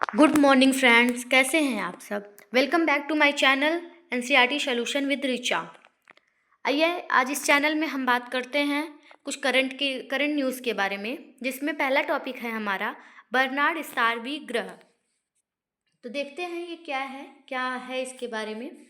Good morning friends, कैसे हैं आप सब। Welcome back to my channel NCERT solution with Richa. आइए आज इस चैनल में हम बात करते हैं कुछ करंट न्यूज़ के बारे में, जिसमें पहला टॉपिक है हमारा बर्नार्ड स्टारबी ग्रह। तो देखते हैं ये क्या है इसके बारे में।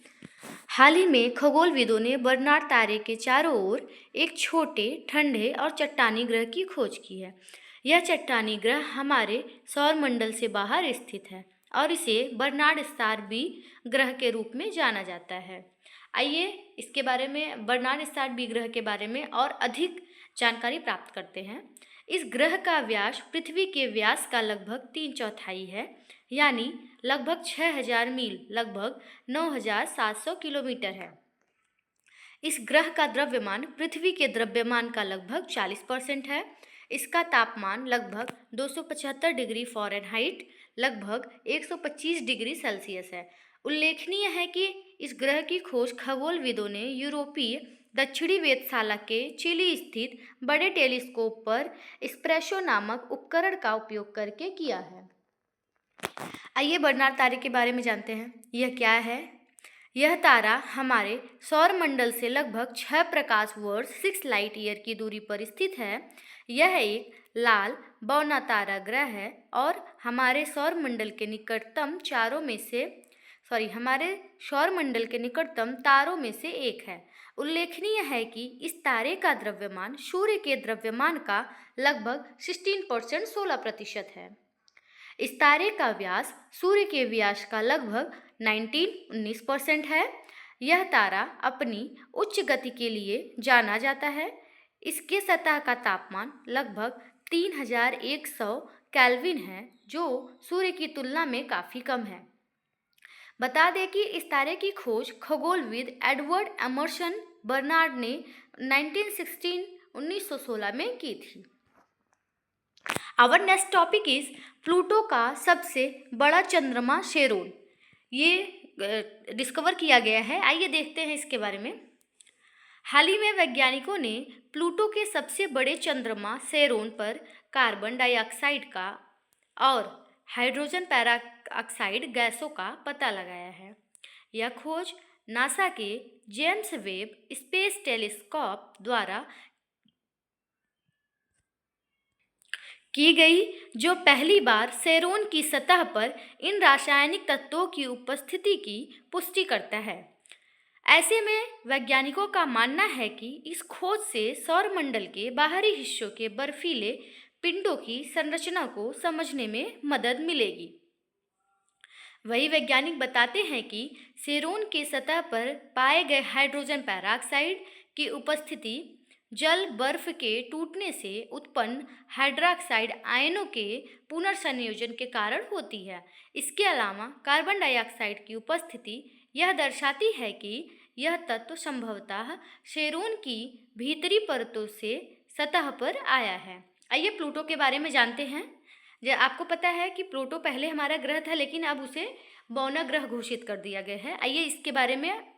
हाल ही में खगोलविदों ने बर्नार्ड तारे के चारों ओर एक छोटे, ठंडे और चट्टानी ग्रह की खोज की है। यह चट्टानी ग्रह हमारे सौरमंडल से बाहर स्थित है और इसे बर्नार्ड स्टार बी ग्रह के रूप में जाना जाता है। आइए इसके बारे में, बर्नार्ड स्टार बी ग्रह के बारे में और अधिक जानकारी प्राप्त करते हैं। इस ग्रह का व्यास पृथ्वी के व्यास का लगभग 3/4 है, यानी लगभग 6000 मील, लगभग 9700 किलोमीटर है। इस ग्रह का द्रव्यमान पृथ्वी के द्रव्यमान का लगभग 40% है। इसका तापमान लगभग 275 डिग्री फ़ारेनहाइट, लगभग 125 डिग्री सेल्सियस है। उल्लेखनीय है कि इस ग्रह की खोज खगोलविदों ने यूरोपीय दक्षिणी वेधशाला के चिली स्थित बड़े टेलीस्कोप पर एस्प्रेसो नामक उपकरण का उपयोग करके किया है। आइए बर्नार्ड तारे के बारे में जानते हैं। यह क्या है? यह तारा हमारे सौरमंडल से लगभग 6 प्रकाश वर्ष 6 लाइट ईयर की दूरी पर स्थित है। यह एक लाल बौना तारा ग्रह है और हमारे सौरमंडल के निकटतम तारों में से एक है। उल्लेखनीय है कि इस तारे का द्रव्यमान सूर्य के द्रव्यमान का लगभग 16% है। इस तारे का व्यास सूर्य के व्यास का लगभग 19% है। यह तारा अपनी उच्च गति के लिए जाना जाता है। इसके सतह का तापमान लगभग 3100 केल्विन है, जो सूर्य की तुलना में काफ़ी कम है। बता दें कि इस तारे की खोज खगोलविद एडवर्ड एमर्सन बर्नार्ड ने 1916 में की थी। Our next topic is Pluto का सबसे बड़ा चंद्रमा शेरोन। ये डिस्कवर किया गया है। आइए देखते हैं इसके बारे में। हाल ही में वैज्ञानिकों ने प्लूटो के सबसे बड़े चंद्रमा शेरोन पर कार्बन डाइऑक्साइड का और हाइड्रोजन पेरोक्साइड गैसों का पता लगाया है। यह खोज नासा के जेम्स वेब स्पेस टेलीस्कोप द्वारा की गई, जो पहली बार शेरोन की सतह पर इन रासायनिक तत्वों की उपस्थिति की पुष्टि करता है। ऐसे में वैज्ञानिकों का मानना है कि इस खोज से सौरमंडल के बाहरी हिस्सों के बर्फीले पिंडों की संरचना को समझने में मदद मिलेगी। वही वैज्ञानिक बताते हैं कि शेरोन के सतह पर पाए गए हाइड्रोजन पेरोक्साइड की उपस्थिति जल बर्फ के टूटने से उत्पन्न हाइड्रोक्साइड आयनों के पुनर्संयोजन के कारण होती है। इसके अलावा कार्बन डाइऑक्साइड की उपस्थिति यह दर्शाती है कि यह तत्व संभवतः शेरोन की भीतरी परतों से सतह पर आया है। आइए प्लूटो के बारे में जानते हैं। आपको पता है कि प्लूटो पहले हमारा ग्रह था, लेकिन अब उसे बौना ग्रह घोषित कर दिया गया है। आइए इसके बारे में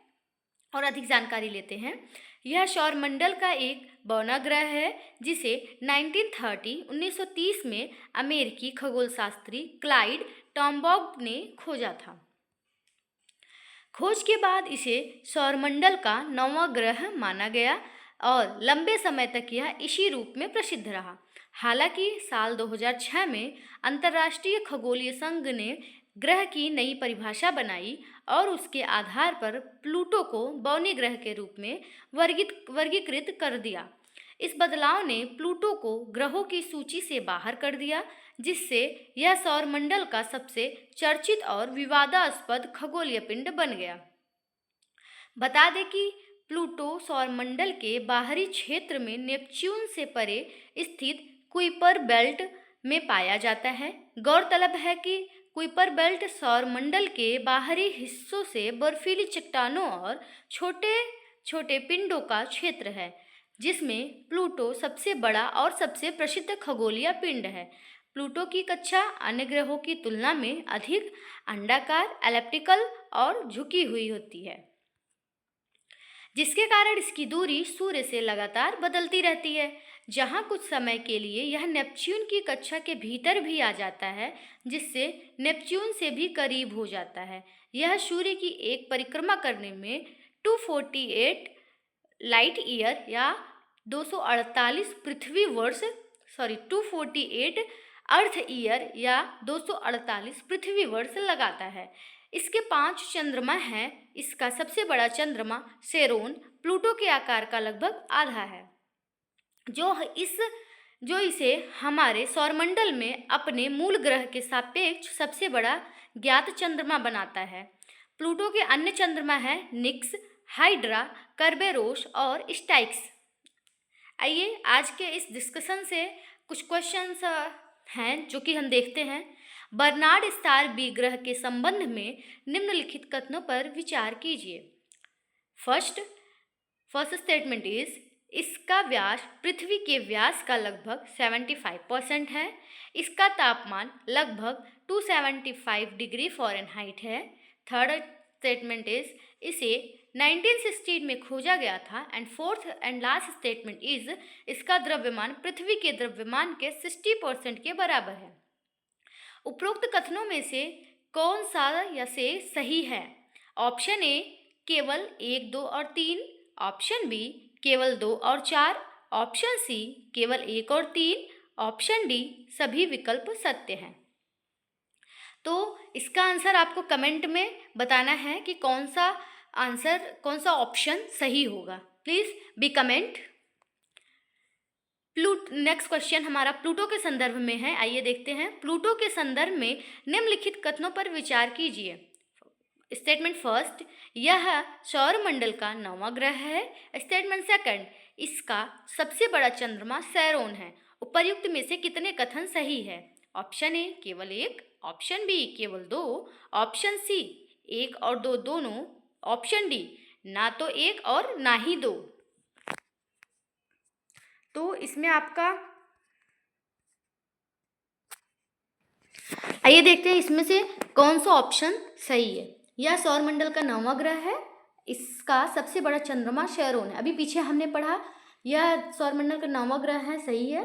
और अधिक जानकारी लेते हैं। यह सौरमंडल का एक बौना ग्रह है, जिसे 1930 में अमेरिकी खगोलशास्त्री क्लाइड टॉम्बाउग ने खोजा था। खोज के बाद इसे सौरमंडल का 9वां ग्रह माना गया और लंबे समय तक यह इसी रूप में प्रसिद्ध रहा। हालांकि साल 2006 में अंतर्राष्ट्रीय खगोलीय संघ ने ग्रह की नई परिभाषा बनाई और उसके आधार पर प्लूटो को बौने ग्रह के रूप में वर्गीकृत कर दिया। इस बदलाव ने प्लूटो को ग्रहों की सूची से बाहर कर दिया, जिससे यह सौरमंडल का सबसे चर्चित और विवादास्पद खगोलीय पिंड बन गया। बता दें कि प्लूटो सौरमंडल के बाहरी क्षेत्र में नेपच्यून से परे स्थित कुइपर बेल्ट में पाया जाता है। गौरतलब है कि कुइपर बेल्ट सौरमंडल के बाहरी हिस्सों से बर्फीली चट्टानों और छोटे छोटे पिंडों का क्षेत्र है, जिसमें प्लूटो सबसे बड़ा और सबसे प्रसिद्ध खगोलीय पिंड है। प्लूटो की कक्षा अन्य ग्रहों की तुलना में अधिक अंडाकार, एलिप्टिकल और झुकी हुई होती है, जिसके कारण इसकी दूरी सूर्य से लगातार बदलती रहती है। जहाँ कुछ समय के लिए यह नेपच्यून की कक्षा के भीतर भी आ जाता है, जिससे नेपच्यून से भी करीब हो जाता है। यह सूर्य की एक परिक्रमा करने में 248 लाइट ईयर या 248 पृथ्वी वर्ष 248 अर्थ ईयर या 248 पृथ्वी वर्ष लगाता है। इसके 5 चंद्रमा हैं। इसका सबसे बड़ा चंद्रमा सेरोन प्लूटो के आकार का लगभग आधा है, जो इसे हमारे सौरमंडल में अपने मूल ग्रह के सापेक्ष सबसे बड़ा ज्ञात चंद्रमा बनाता है। प्लूटो के अन्य चंद्रमा हैं निक्स, हाइड्रा, कर्बेरोस और स्टाइक्स। आइए आज के इस डिस्कशन से कुछ क्वेश्चंस हैं जो कि हम देखते हैं। बर्नार्ड स्टार बी ग्रह के संबंध में निम्नलिखित कथनों पर विचार कीजिए। फर्स्ट स्टेटमेंट इज, इसका व्यास पृथ्वी के व्यास का लगभग 75% है। इसका तापमान लगभग 275 डिग्री फ़ारेनहाइट है। थर्ड स्टेटमेंट इज, इसे 1916 में खोजा गया था। And fourth and last statement is, इसका द्रव्यमान पृथ्वी के द्रव्यमान के 60% के बराबर है। उपरोक्त कथनों में से कौन सा या से सही है? ऑप्शन ए केवल 1, 2 और 3, ऑप्शन बी केवल 2 और 4, ऑप्शन सी केवल 1 और 3, ऑप्शन डी सभी विकल्प सत्य हैं। तो इसका आंसर आपको कमेंट में बताना है कि कौन सा ऑप्शन सही होगा। Please be comment. Next question हमारा प्लूटो के संदर्भ में है। आइए देखते हैं। प्लूटो के संदर्भ में निम्नलिखित कथनों पर विचार कीजिए। स्टेटमेंट फर्स्ट, यह सौरमंडल का 9वां ग्रह है। स्टेटमेंट सेकंड, इसका सबसे बड़ा चंद्रमा सैरोन है। उपर्युक्त में से कितने कथन सही है? ऑप्शन ए केवल 1, ऑप्शन बी केवल 2, ऑप्शन सी 1 और 2 दोनों, ऑप्शन डी ना तो 1 और ना ही 2। तो इसमें आपका आइए देखते हैं इसमें से कौन सा ऑप्शन सही है। यह सौरमंडल का 9वां ग्रह है। इसका सबसे बड़ा चंद्रमा सैरोन है। अभी पीछे हमने पढ़ा, यह सौरमंडल का 9वां ग्रह है, सही है।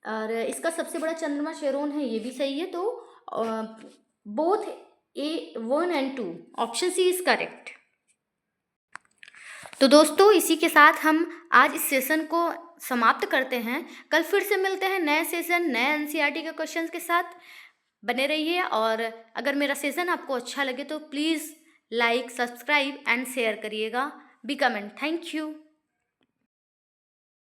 और इसका सबसे बड़ा चंद्रमा सैरोन है, ये भी सही है। तो both A1 and 2, option C is correct. तो दोस्तों इसी के साथ हम आज इस सेशन को समाप्त करते हैं। कल फिर से मिलते हैं नए सेशन, नए एनसीईआरटी के क्वेश्चंस के साथ। बने रहिए। और अगर मेरा सेशन आपको अच्छा लगे तो please like, subscribe and share करिएगा। Be comment. Thank you.